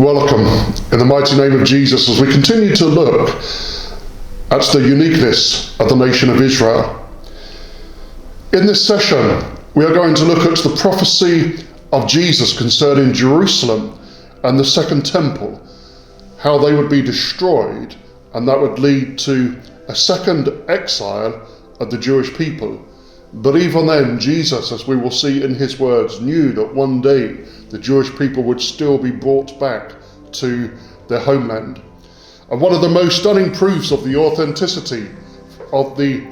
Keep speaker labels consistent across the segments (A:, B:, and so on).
A: Welcome in the mighty name of Jesus as we continue to look at the uniqueness of the nation of Israel. In this session, we are going to look at the prophecy of Jesus concerning Jerusalem and the second temple, how they would be destroyed, and that would lead to a second exile of the Jewish people. But even then, Jesus, as we will see in his words, knew that one day the Jewish people would still be brought back to their homeland. And one of the most stunning proofs of the authenticity of the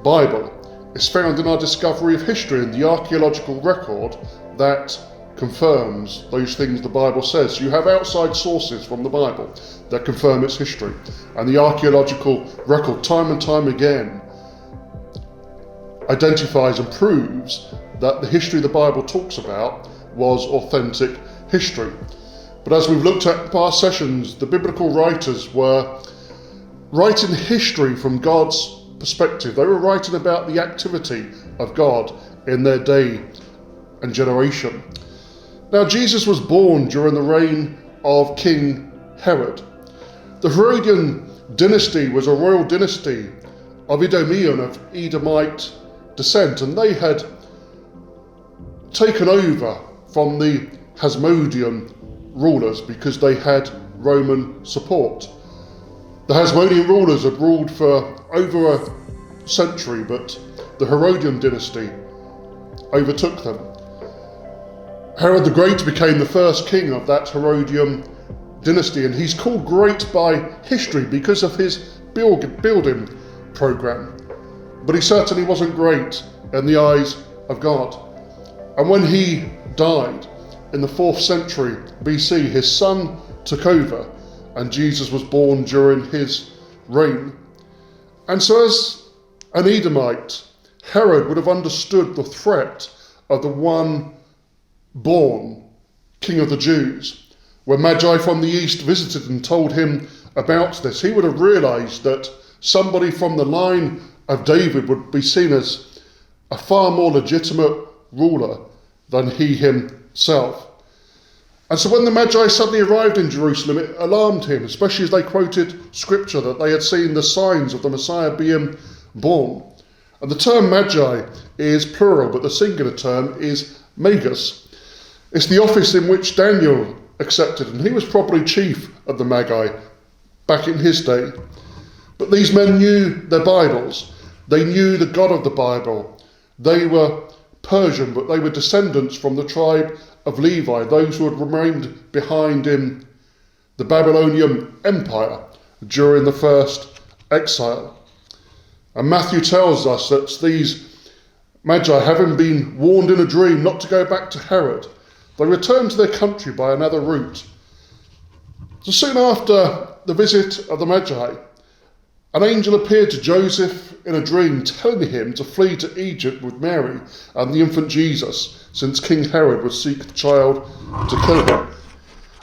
A: Bible is found in our discovery of history and the archaeological record that confirms those things the Bible says. You have outside sources from the Bible that confirm its history, and the archaeological record time and time again identifies and proves that the history the Bible talks about was authentic history. But as we've looked at in past sessions, the biblical writers were writing history from God's perspective. They were writing about the activity of God in their day and generation. Now, Jesus was born during the reign of King Herod. The Herodian dynasty was a royal dynasty of Idumean, of Edomite descent, and they had taken over from the Hasmonean rulers because they had Roman support. The Hasmonean rulers had ruled for over a century, but the Herodian dynasty overtook them. Herod the Great became the first king of that Herodian dynasty, and he's called great by history because of his building program. But he certainly wasn't great in the eyes of God. And when he died in the 4th century BC, his son took over, and Jesus was born during his reign. And so as an Edomite, Herod would have understood the threat of the one born King of the Jews. When Magi from the east visited and told him about this, he would have realized that somebody from the line of David would be seen as a far more legitimate ruler than he himself. And so when the Magi suddenly arrived in Jerusalem, it alarmed him, especially as they quoted scripture that they had seen the signs of the Messiah being born. And the term Magi is plural, but the singular term is Magus. It's the office in which Daniel accepted, and he was probably chief of the Magi back in his day. But these men knew their Bibles. They knew the God of the Bible. They were Persian, but they were descendants from the tribe of Levi, those who had remained behind in the Babylonian Empire during the first exile. And Matthew tells us that these Magi, having been warned in a dream not to go back to Herod, they returned to their country by another route. So soon after the visit of the Magi, an angel appeared to Joseph in a dream, telling him to flee to Egypt with Mary and the infant Jesus, since King Herod would seek the child to kill him.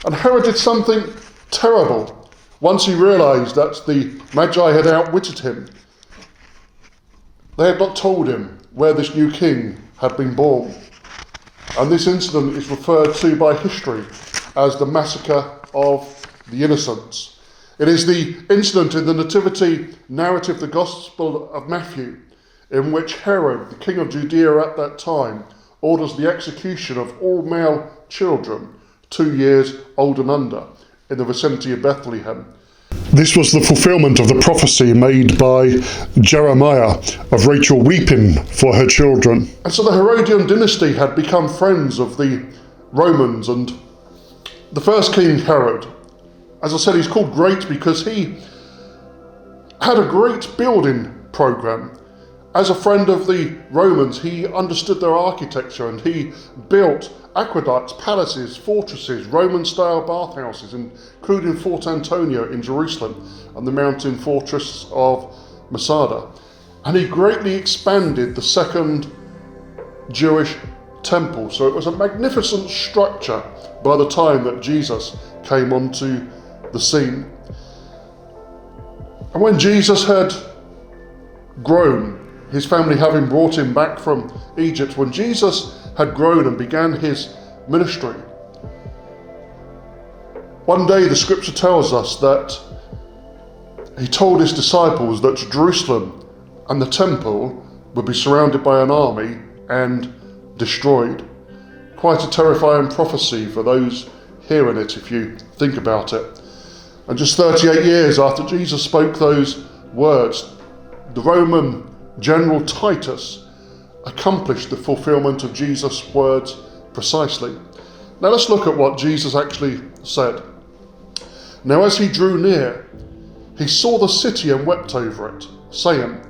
A: And Herod did something terrible once he realized that the Magi had outwitted him. They had not told him where this new king had been born. And this incident is referred to by history as the massacre of the innocents. It is the incident in the nativity narrative, the Gospel of Matthew, in which Herod, the king of Judea at that time, orders the execution of all male children 2 years old and under in the vicinity of Bethlehem. This was the fulfillment of the prophecy made by Jeremiah of Rachel weeping for her children. And so the Herodian dynasty had become friends of the Romans, and the first king Herod, as I said, he's called great because he had a great building program. As a friend of the Romans, he understood their architecture, and he built aqueducts, palaces, fortresses, Roman-style bathhouses, including Fort Antonia in Jerusalem and the mountain fortress of Masada. And he greatly expanded the second Jewish temple. So it was a magnificent structure by the time that Jesus came onto the scene. And when Jesus had grown, his family having brought him back from Egypt, when Jesus had grown and began his ministry, One day the scripture tells us that he told his disciples that Jerusalem and the temple would be surrounded by an army and destroyed. Quite a terrifying prophecy for those hearing it, if you think about it. And just 38 years after Jesus spoke those words, the Roman General Titus accomplished the fulfillment of Jesus' words precisely. Now let's look at what Jesus actually said. Now as he drew near, he saw the city and wept over it, saying,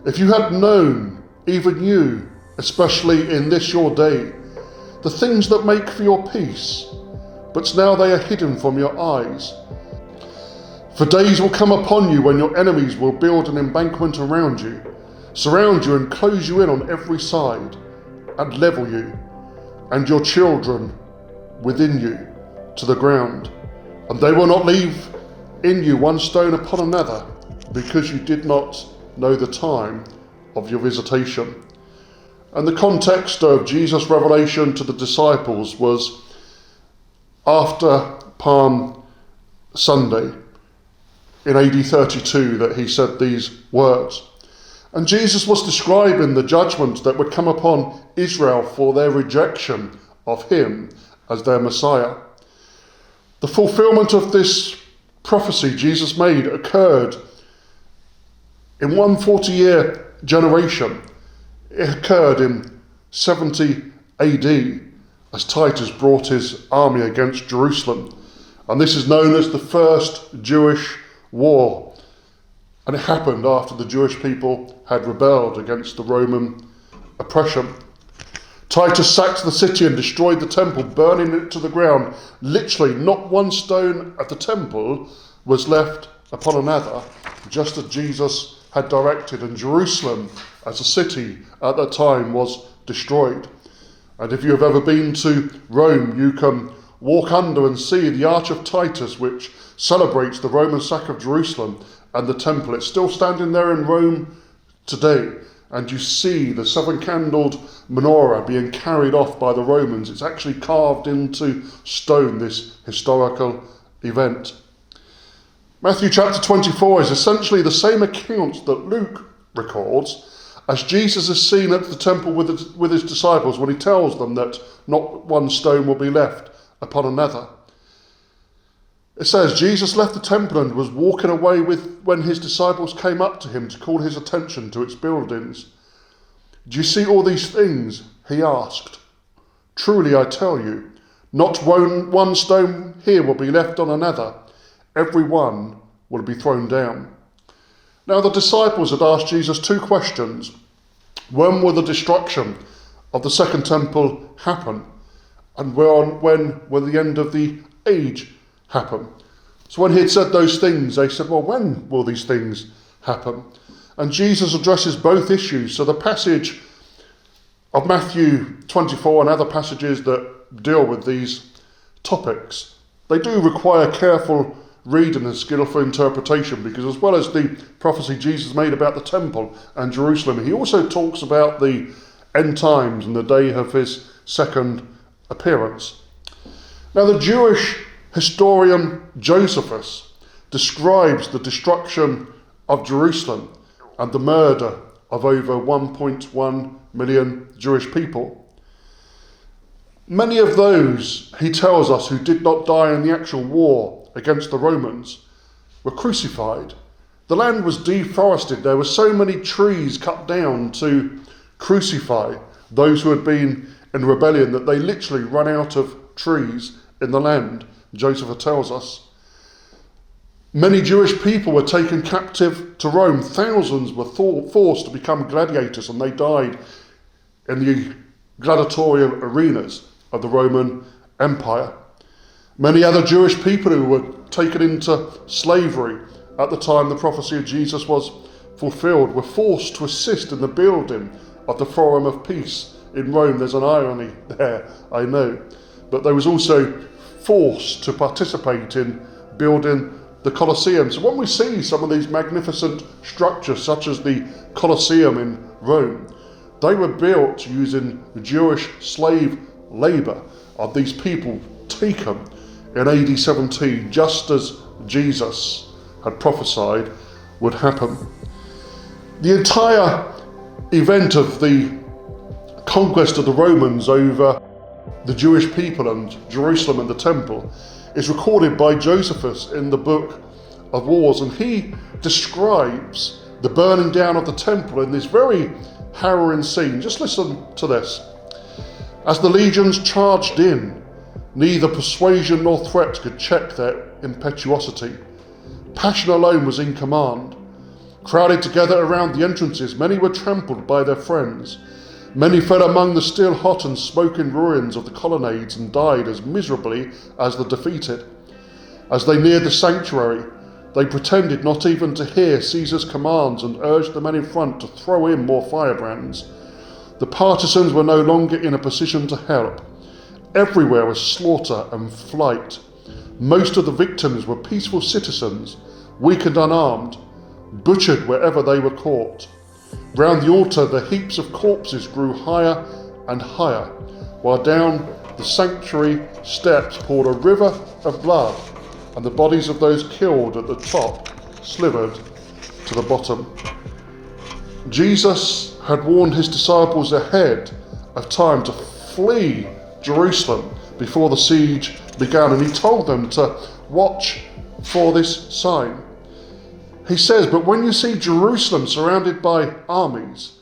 A: "If you had known, even you, especially in this your day, the things that make for your peace, but now they are hidden from your eyes. For days will come upon you when your enemies will build an embankment around you, surround you and close you in on every side, and level you, and your children within you, to the ground. And they will not leave in you one stone upon another, because you did not know the time of your visitation." And the context of Jesus' revelation to the disciples was after Palm Sunday in AD 32 that he said these words. And Jesus was describing the judgment that would come upon Israel for their rejection of him as their Messiah. The fulfillment of this prophecy Jesus made occurred in one 40-year generation. It occurred in 70 AD as Titus brought his army against Jerusalem. And this is known as the First Jewish War. And it happened after the Jewish people had rebelled against the Roman oppression. Titus sacked the city and destroyed the temple, burning it to the ground. Literally, not one stone at the temple was left upon another, just as Jesus had directed, and Jerusalem as a city at that time was destroyed. And if you have ever been to Rome, you can walk under and see the Arch of Titus, which celebrates the Roman sack of Jerusalem and the temple. It's still standing there in Rome today, and you see the seven-candled menorah being carried off by the Romans. It's actually carved into stone, this historical event. Matthew chapter 24 is essentially the same account that Luke records, as Jesus is seen at the temple with his disciples when he tells them that not one stone will be left upon another. It says, Jesus left the temple and was walking away when his disciples came up to him to call his attention to its buildings. "Do you see all these things?" he asked. "Truly I tell you, not one stone here will be left on another. Every one will be thrown down." Now the disciples had asked Jesus two questions. When will the destruction of the second temple happen? And when will the end of the age happen? So when he had said those things, they said, well, when will these things happen? And Jesus addresses both issues. So the passage of Matthew 24 and other passages that deal with these topics, they do require careful reading and skillful interpretation, because as well as the prophecy Jesus made about the temple and Jerusalem, he also talks about the end times and the day of his second appearance. Now the Jewish historian Josephus describes the destruction of Jerusalem and the murder of over 1.1 million Jewish people. Many of those, he tells us, who did not die in the actual war against the Romans were crucified. The land was deforested. There were so many trees cut down to crucify those who had been in rebellion that they literally ran out of trees in the land, Josephus tells us. Many Jewish people were taken captive to Rome. Thousands were forced to become gladiators, and they died in the gladiatorial arenas of the Roman Empire. Many other Jewish people who were taken into slavery at the time the prophecy of Jesus was fulfilled were forced to assist in the building of the Forum of Peace in Rome. There's an irony there, I know. But they was also forced to participate in building the Colosseum. So when we see some of these magnificent structures, such as the Colosseum in Rome, they were built using Jewish slave labour of these people taken in AD 17, just as Jesus had prophesied would happen. The entire event of the conquest of the Romans over the Jewish people and Jerusalem and the temple is recorded by Josephus in the book of Wars, and he describes the burning down of the temple in this very harrowing scene. Just listen to this. As the legions charged in, neither persuasion nor threat could check their impetuosity. Passion alone was in command. Crowded together around the entrances, many were trampled by their friends. Many fell among the still hot and smoking ruins of the colonnades and died as miserably as the defeated. As they neared the sanctuary, they pretended not even to hear Caesar's commands and urged the men in front to throw in more firebrands. The partisans were no longer in a position to help. Everywhere was slaughter and flight. Most of the victims were peaceful citizens, weak and unarmed, butchered wherever they were caught. Round the altar, the heaps of corpses grew higher and higher, while down the sanctuary steps poured a river of blood, and the bodies of those killed at the top slivered to the bottom. Jesus had warned his disciples ahead of time to flee Jerusalem before the siege began, and he told them to watch for this sign. He says, "But when you see Jerusalem surrounded by armies,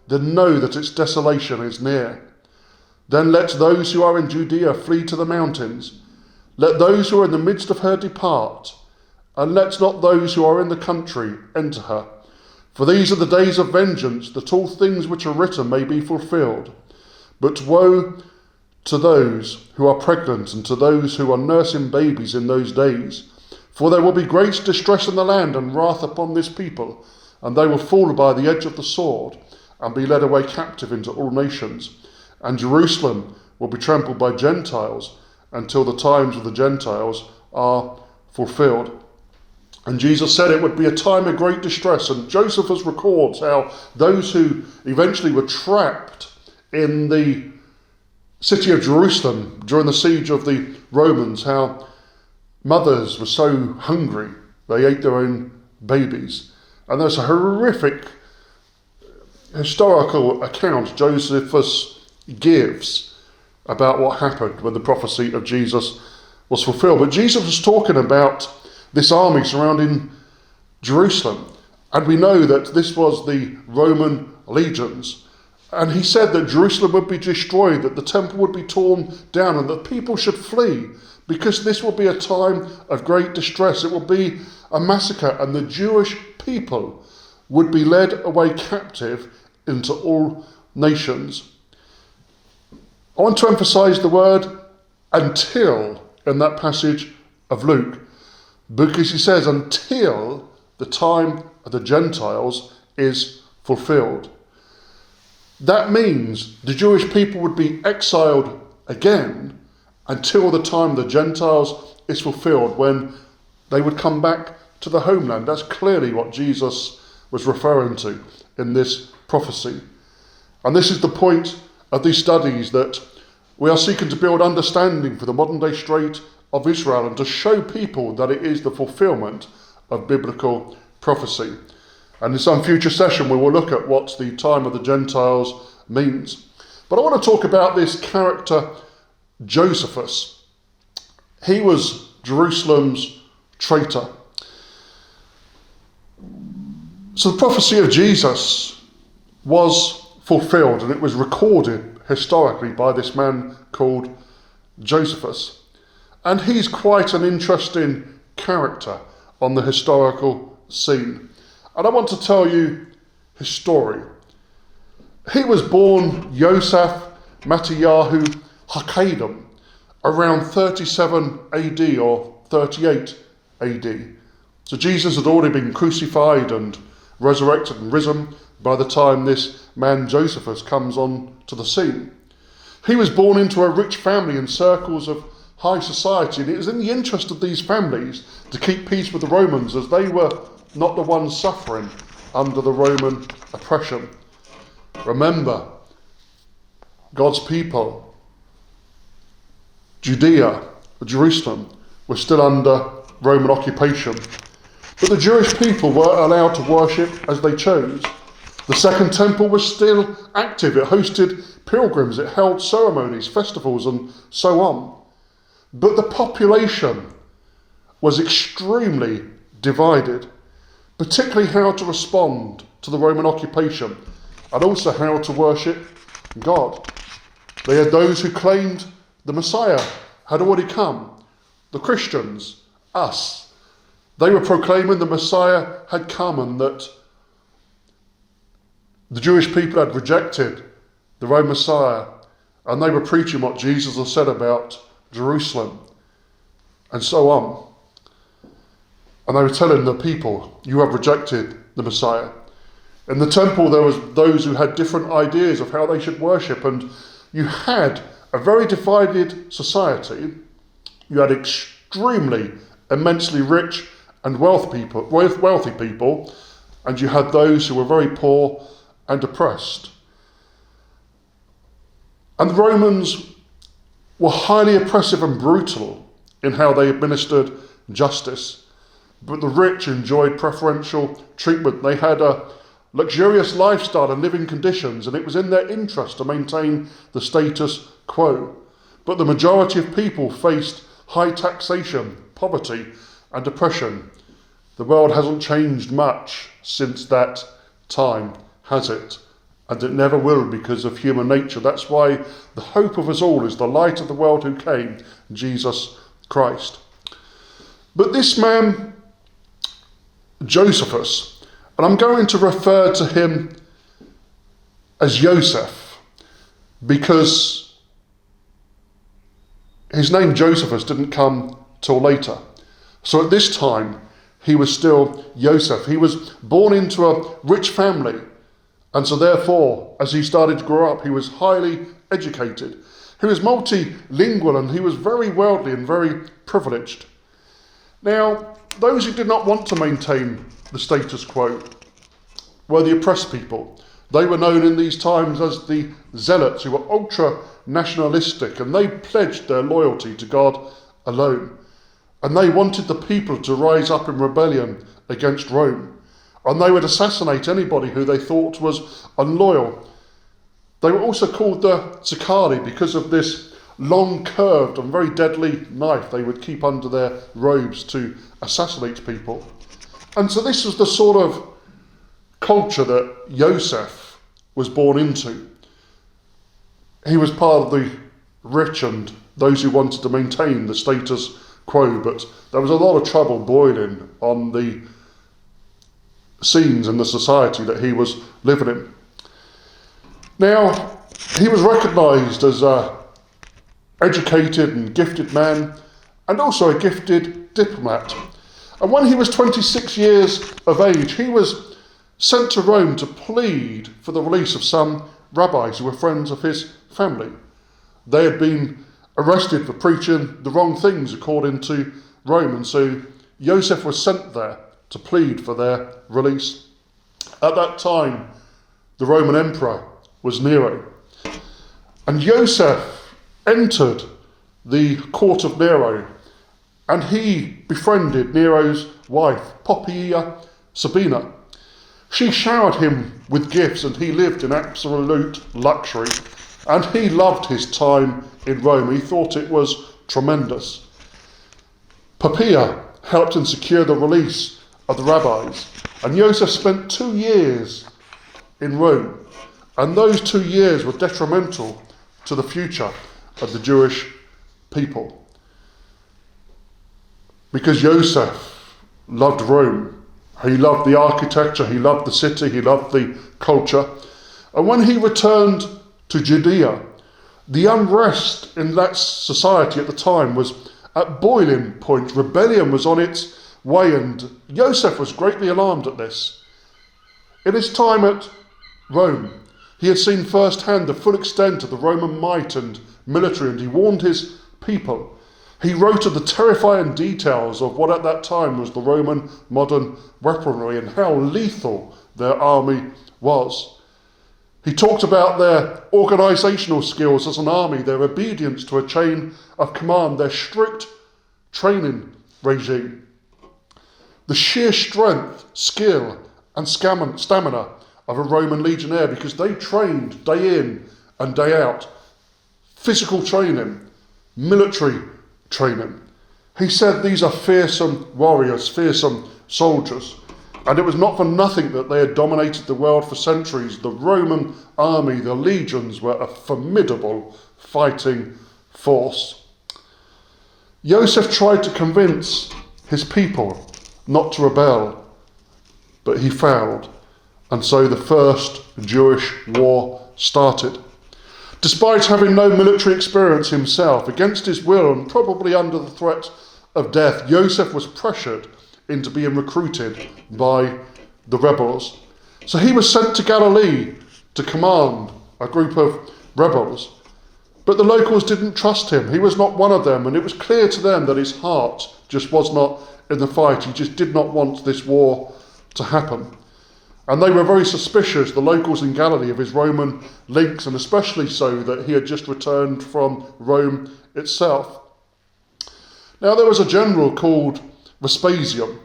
A: then know that its desolation is near. Then let those who are in Judea flee to the mountains. Let those who are in the midst of her depart, and let not those who are in the country enter her. For these are the days of vengeance, that all things which are written may be fulfilled. But woe to those who are pregnant and to those who are nursing babies in those days. For there will be great distress in the land and wrath upon this people, and they will fall by the edge of the sword and be led away captive into all nations. And Jerusalem will be trampled by Gentiles until the times of the Gentiles are fulfilled." And Jesus said it would be a time of great distress. And Josephus records how those who eventually were trapped in the city of Jerusalem during the siege of the Romans, how mothers were so hungry they ate their own babies. And there's a horrific historical account Josephus gives about what happened when the prophecy of Jesus was fulfilled. But Jesus was talking about this army surrounding Jerusalem, and we know that this was the Roman legions. And he said that Jerusalem would be destroyed, that the temple would be torn down, and that people should flee, because this will be a time of great distress. It will be a massacre, and the Jewish people would be led away captive into all nations. I want to emphasize the word "until" in that passage of Luke, because he says until the time of the Gentiles is fulfilled. That means the Jewish people would be exiled again until the time of the Gentiles is fulfilled, when they would come back to the homeland. That's clearly what Jesus was referring to in this prophecy. And this is the point of these studies, that we are seeking to build understanding for the modern day state of Israel and to show people that it is the fulfillment of biblical prophecy. And in some future session we will look at what the time of the Gentiles means. But I want to talk about this character Josephus. He was Jerusalem's traitor. So the prophecy of Jesus was fulfilled, and it was recorded historically by this man called Josephus. And he's quite an interesting character on the historical scene. And I want to tell you his story. He was born Yosef Matayahu Hakadim around 37 AD or 38 AD. So Jesus had already been crucified and resurrected and risen by the time this man Josephus comes on to the scene. He was born into a rich family in circles of high society, and it was in the interest of these families to keep peace with the Romans, as they were not the ones suffering under the Roman oppression. Remember, God's people, Judea, Jerusalem, were still under Roman occupation. But the Jewish people were allowed to worship as they chose. The Second Temple was still active. It hosted pilgrims, it held ceremonies, festivals, and so on. But the population was extremely divided, particularly how to respond to the Roman occupation and also how to worship God. They had those who claimed the Messiah had already come, the Christians, us. They were proclaiming the Messiah had come and that the Jewish people had rejected the Roman Messiah, and they were preaching what Jesus had said about Jerusalem and so on. And they were telling the people, you have rejected the Messiah. In the temple there was those who had different ideas of how they should worship, and you had a very divided society. You had extremely, immensely rich and wealthy people, and you had those who were very poor and oppressed. And the Romans were highly oppressive and brutal in how they administered justice, but the rich enjoyed preferential treatment. They had a luxurious lifestyle and living conditions, and it was in their interest to maintain the status quo. But the majority of people faced high taxation, poverty, and oppression. The world hasn't changed much since that time, has it? And it never will, because of human nature. That's why the hope of us all is the light of the world who came, Jesus Christ. But this man, Josephus, and I'm going to refer to him as Joseph because his name Josephus didn't come till later. So at this time, he was still Joseph. He was born into a rich family, and so therefore, as he started to grow up, he was highly educated. He was multilingual, and he was very worldly and very privileged. Now, those who did not want to maintain the status quo were the oppressed people. They were known in these times as the zealots, who were ultra-nationalistic, and they pledged their loyalty to God alone. And they wanted the people to rise up in rebellion against Rome. And they would assassinate anybody who they thought was unloyal. They were also called the Sicari because of this long, curved and very deadly knife they would keep under their robes to assassinate people. And so this was the sort of culture that Joseph was born into. He was part of the rich and those who wanted to maintain the status quo, but there was a lot of trouble boiling on the scenes in the society that he was living in. Now, he was recognised as a educated and gifted man, and also a gifted diplomat. And when he was 26 years of age, he was sent to Rome to plead for the release of some rabbis who were friends of his family. They had been arrested for preaching the wrong things according to Rome, and so Joseph was sent there to plead for their release. At that time, the Roman emperor was Nero, and Joseph entered the court of Nero, and he befriended Nero's wife, Poppaea Sabina. She showered him with gifts, and he lived in absolute luxury, and he loved his time in Rome. He thought it was tremendous. Poppaea helped him secure the release of the rabbis, and Joseph spent 2 years in Rome, and those 2 years were detrimental to the future of the Jewish people, because Joseph loved Rome. He loved the architecture, he loved the city, he loved the culture. And when he returned to Judea, the unrest in that society at the time was at boiling point. Rebellion was on its way, and Joseph was greatly alarmed at this. In his time at Rome, he had seen firsthand the full extent of the Roman might and military, and he warned his people. He wrote of the terrifying details of what at that time was the Roman modern weaponry and how lethal their army was. He talked about their organisational skills as an army, their obedience to a chain of command, their strict training regime. The sheer strength, skill, and stamina of a Roman legionnaire, because they trained day in and day out. Physical training, military training. He said these are fearsome warriors, fearsome soldiers. And it was not for nothing that they had dominated the world for centuries. The Roman army, the legions, were a formidable fighting force. Joseph tried to convince his people not to rebel, but he failed. And so the first Jewish war started. Despite having no military experience himself, against his will and probably under the threat of death, Joseph was pressured into being recruited by the rebels. So he was sent to Galilee to command a group of rebels. But the locals didn't trust him. He was not one of them, and it was clear to them that his heart just was not in the fight. He just did not want this war to happen. And they were very suspicious, the locals in Galilee, of his Roman links, and especially so that he had just returned from Rome itself. Now there was a general called Vespasian.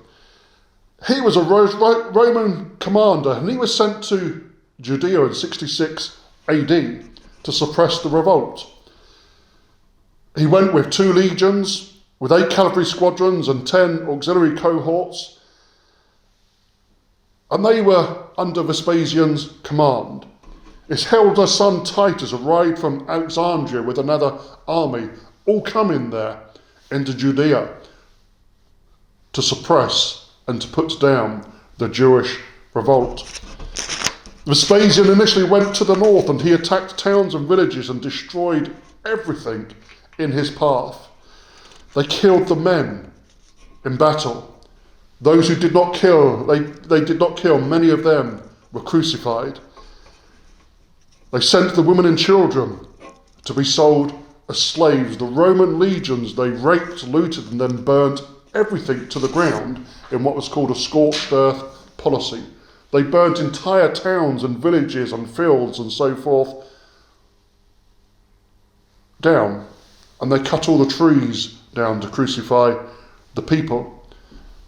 A: He was a Roman commander, and he was sent to Judea in 66 AD to suppress the revolt. He went with 2 legions, with 8 cavalry squadrons and 10 auxiliary cohorts, and they were under Vespasian's command. His elder son Titus arrived from Alexandria with another army, all coming there into Judea to suppress and to put down the Jewish revolt. Vespasian initially went to the north, and he attacked towns and villages and destroyed everything in his path. They killed the men in battle. Those who did not kill, they did not kill, many of them were crucified. They sent the women and children to be sold as slaves. The Roman legions, they raped, looted, and then burnt everything to the ground in what was called a scorched earth policy. They burnt entire towns and villages and fields and so forth down, and they cut all the trees down to crucify the people.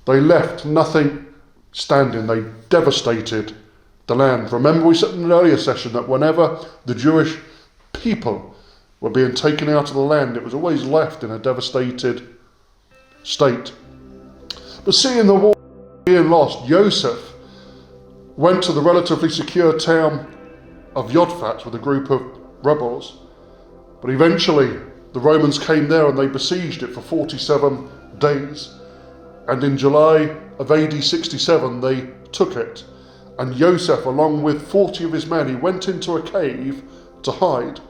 A: They left nothing standing. They devastated the land. Remember, we said in an earlier session that whenever the Jewish people were being taken out of the land, it was always left in a devastated state. But seeing the war being lost, Joseph went to the relatively secure town of Jodfat with a group of rebels. But eventually the Romans came there and they besieged it for 47 days. And in July of AD 67 they took it. And Joseph, along with 40 of his men, he went into a cave to hide.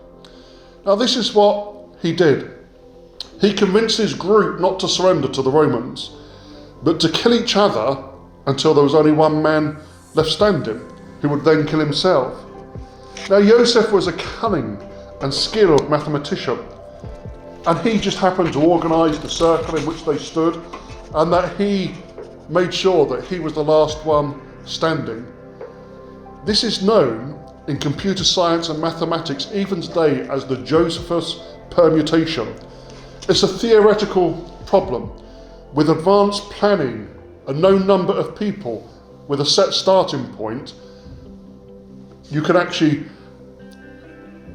A: Now this is what he did. He convinced his group not to surrender to the Romans, but to kill each other until there was only one man left standing, who would then kill himself. Now Joseph was a cunning and skilled mathematician, and he just happened to organise the circle in which they stood, and that he made sure that he was the last one standing. This is known in computer science and mathematics even today as the Josephus permutation. It's a theoretical problem. With advanced planning, a known number of people with a set starting point, you can actually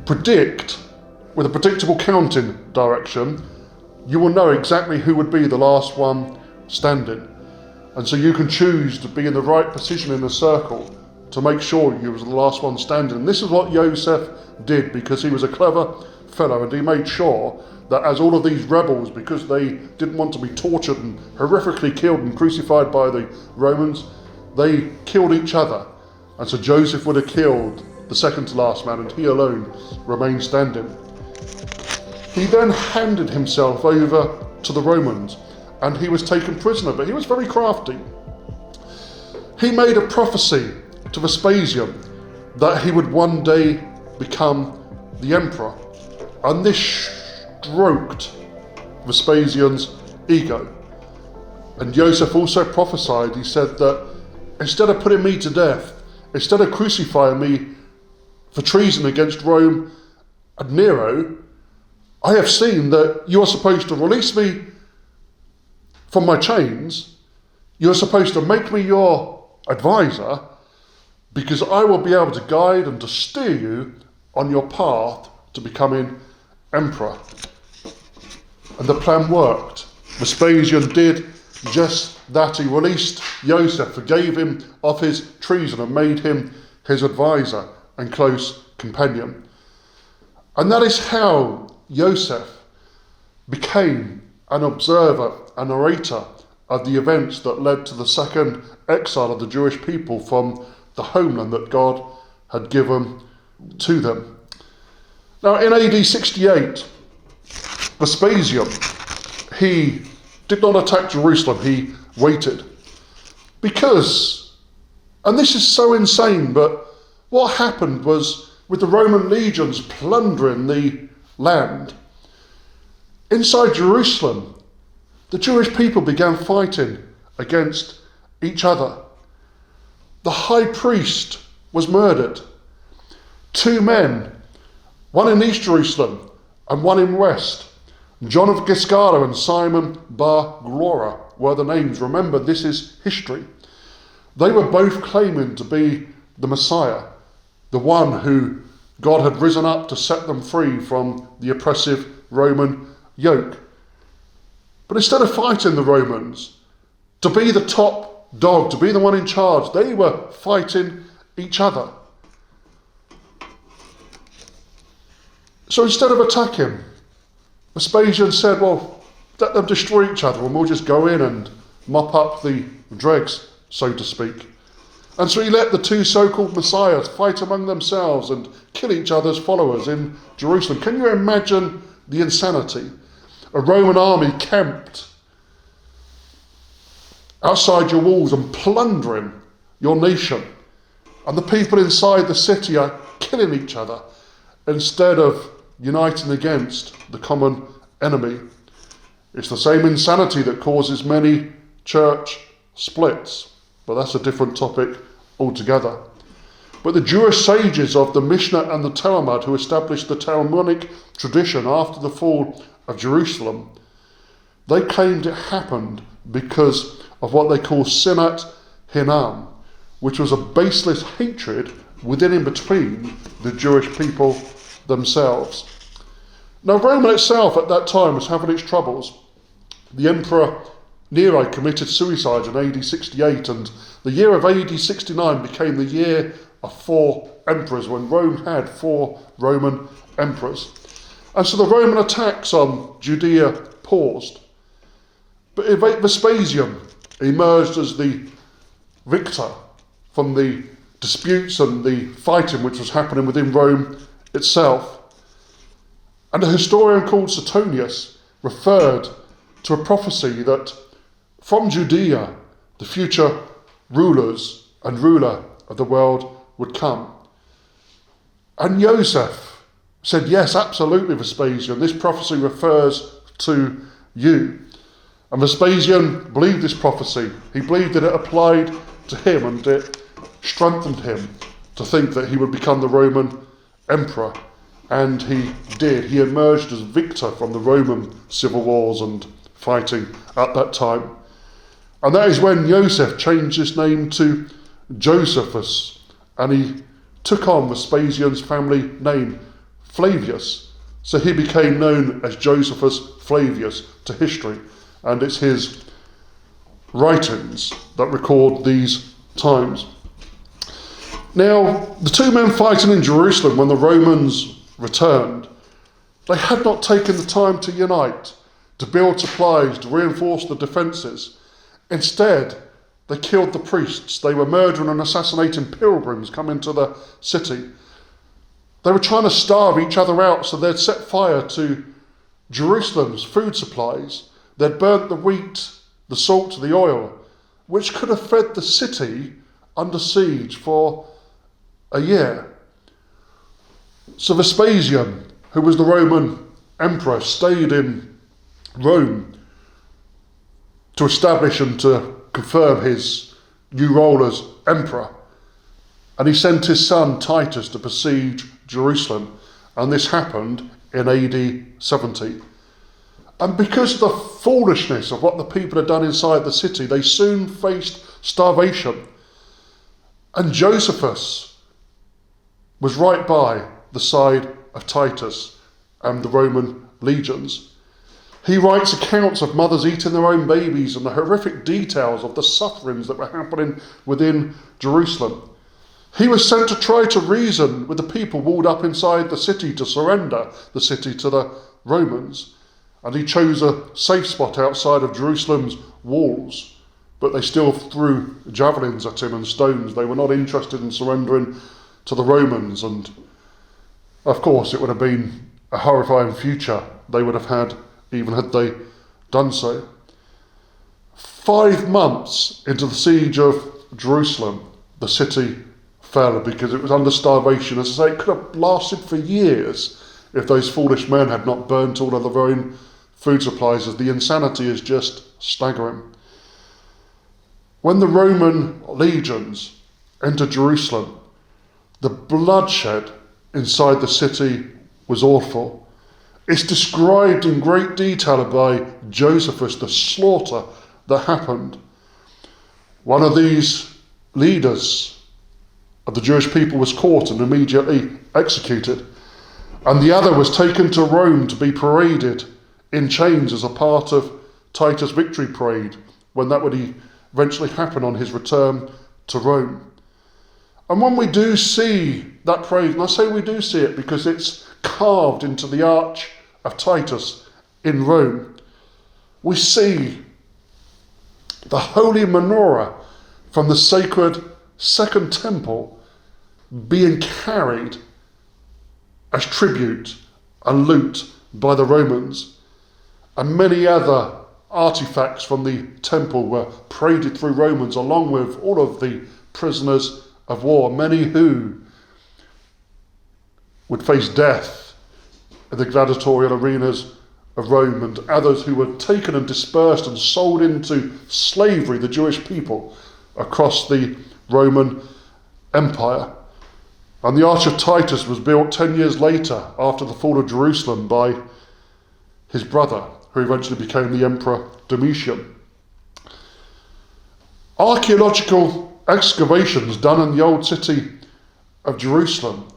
A: predict, with a predictable counting direction, you will know exactly who would be the last one standing. And so you can choose to be in the right position in the circle to make sure you was the last one standing. And this is what Joseph did, because he was a clever fellow, and he made sure that as all of these rebels, because they didn't want to be tortured and horrifically killed and crucified by the Romans, they killed each other. And so Joseph would have killed the second to last man, and he alone remained standing. He then handed himself over to the Romans, and he was taken prisoner, but he was very crafty. He made a prophecy to Vespasian that he would one day become the emperor, and this stroked Vespasian's ego. And Joseph also prophesied, he said that instead of putting me to death, instead of crucifying me for treason against Rome and Nero, I have seen that you are supposed to release me from my chains, you're supposed to make me your advisor, because I will be able to guide and to steer you on your path to becoming emperor. And the plan worked. Vespasian did just that. He released Joseph, forgave him of his treason, and made him his advisor and close companion. And that is how Joseph became an observer, a narrator of the events that led to the second exile of the Jewish people from the homeland that God had given to them. Now, in AD 68, Vespasian, he did not attack Jerusalem, he waited. Because, and this is so insane, but what happened was, with the Roman legions plundering the land, inside Jerusalem, the Jewish people began fighting against each other. The high priest was murdered. 2 men, one in East Jerusalem and one in West, John of Giscala and Simon Bar Glora were the names. Remember, this is history. They were both claiming to be the Messiah, the one who God had risen up to set them free from the oppressive Roman yoke. But instead of fighting the Romans, to be the top dog, to be the one in charge, they were fighting each other. So instead of attacking, Vespasian said, well, let them destroy each other and we'll just go in and mop up the dregs, so to speak. And so he let the 2 so-called messiahs fight among themselves and kill each other's followers in Jerusalem. Can you imagine the insanity? A Roman army camped outside your walls and plundering your nation. And the people inside the city are killing each other instead of uniting against the common enemy. It's the same insanity that causes many church splits, but that's a different topic altogether. But the Jewish sages of the Mishnah and the Talmud, who established the Talmudic tradition after the fall of Jerusalem, they claimed it happened because of what they call sinat hinam, which was a baseless hatred within and between the Jewish people themselves. Now, Rome itself at that time was having its troubles. The Emperor Nero committed suicide in AD 68, and the year of AD 69 became the year of 4 emperors, when Rome had 4 Roman emperors. And so the Roman attacks on Judea paused. But Vespasian emerged as the victor from the disputes and the fighting which was happening within Rome itself. And a historian called Suetonius referred to a prophecy that from Judea the future rulers and ruler of the world would come. And Joseph said, yes, absolutely, Vespasian, this prophecy refers to you. And Vespasian believed this prophecy. He believed that it applied to him, and it strengthened him to think that he would become the Roman emperor. And he did. He emerged as victor from the Roman civil wars and fighting at that time. And that is when Joseph changed his name to Josephus, and he took on Vespasian's family name, Flavius. So he became known as Josephus Flavius to history, and it's his writings that record these times. Now, the 2 men fighting in Jerusalem when the Romans returned, they had not taken the time to unite, to build supplies, to reinforce the defences. Instead, they killed the priests. They were murdering and assassinating pilgrims coming to the city. They were trying to starve each other out, so they'd set fire to Jerusalem's food supplies. They'd burnt the wheat, the salt, the oil, which could have fed the city under siege for a year. So Vespasian, who was the Roman emperor, stayed in Rome to establish and to confirm his new role as emperor. And he sent his son Titus to besiege Jerusalem, and this happened in AD 70. And because of the foolishness of what the people had done inside the city, they soon faced starvation. And Josephus was right by the side of Titus and the Roman legions. He writes accounts of mothers eating their own babies and the horrific details of the sufferings that were happening within Jerusalem. He was sent to try to reason with the people walled up inside the city to surrender the city to the Romans. And he chose a safe spot outside of Jerusalem's walls. But they still threw javelins at him and stones. They were not interested in surrendering to the Romans. And of course, it would have been a horrifying future they would have had, even had they done so. 5 months into the siege of Jerusalem, the city fell because it was under starvation. As I say, it could have lasted for years if those foolish men had not burnt all of their own food supplies, as the insanity is just staggering. When the Roman legions entered Jerusalem, the bloodshed inside the city was awful. It's described in great detail by Josephus, the slaughter that happened. One of these leaders of the Jewish people was caught and immediately executed, and the other was taken to Rome to be paraded in chains as a part of Titus' victory parade, when that would eventually happen on his return to Rome. And when we do see that parade, and I say we do see it because it's carved into the arch of Titus in Rome, we see the holy menorah from the sacred Second Temple being carried as tribute and loot by the Romans. And many other artifacts from the temple were paraded through Romans, along with all of the prisoners of war, many who would face death in the gladiatorial arenas of Rome, and others who were taken and dispersed and sold into slavery, the Jewish people, across the Roman Empire. And the Arch of Titus was built 10 years later, after the fall of Jerusalem, by his brother, who eventually became the Emperor Domitian. Archaeological excavations done in the old city of Jerusalem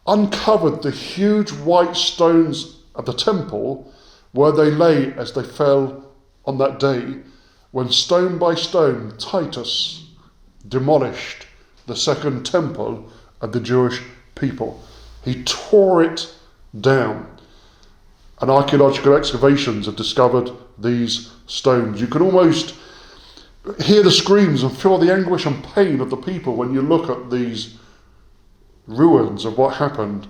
A: uncovered the huge white stones of the temple where they lay as they fell on that day, when stone by stone Titus demolished the second temple of the Jewish people. He tore it down. And archaeological excavations have discovered these stones. You can almost hear the screams and feel the anguish and pain of the people when you look at these ruins of what happened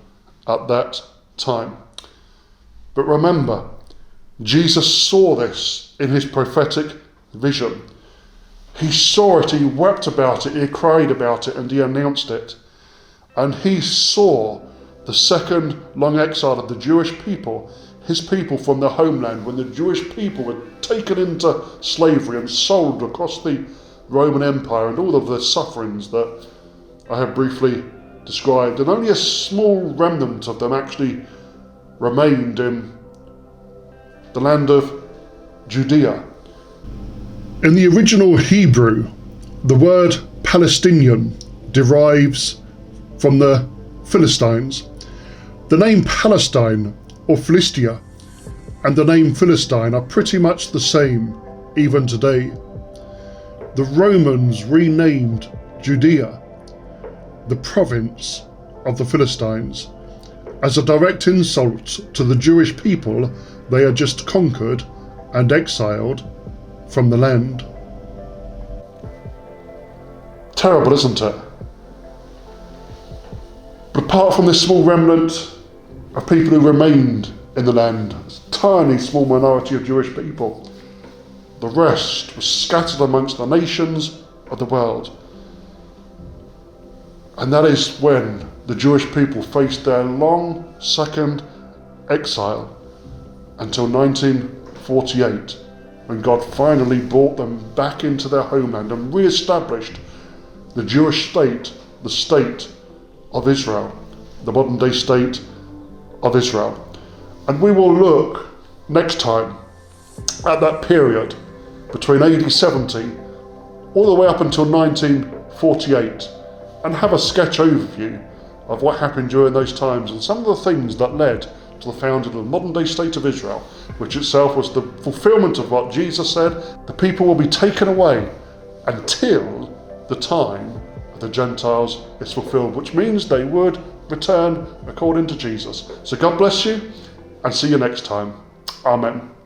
A: at that time. But remember, Jesus saw this in his prophetic vision. He saw it, he wept about it, he cried about it, and he announced it. And he saw the second long exile of the Jewish people, his people from their homeland, when the Jewish people were taken into slavery and sold across the Roman Empire, and all of the sufferings that I have briefly described. And only a small remnant of them actually remained in the land of Judea. In the original Hebrew, the word Palestinian derives from the Philistines. The name Palestine or Philistia and the name Philistine are pretty much the same even today. The Romans renamed Judea the province of the Philistines as a direct insult to the Jewish people they had just conquered and exiled from the land. Terrible, isn't it? But apart from this small remnant of people who remained in the land, a tiny small minority of Jewish people, the rest was scattered amongst the nations of the world. And that is when the Jewish people faced their long second exile until 1948, when God finally brought them back into their homeland and re-established the Jewish state, the state of Israel, the modern day state of Israel. And we will look next time at that period between AD 70 all the way up until 1948 and have a sketch overview of what happened during those times and some of the things that led to the founding of the modern day state of Israel, which itself was the fulfillment of what Jesus said: the people will be taken away until the time of the Gentiles is fulfilled, which means they would return according to Jesus. So God bless you and see you next time. Amen.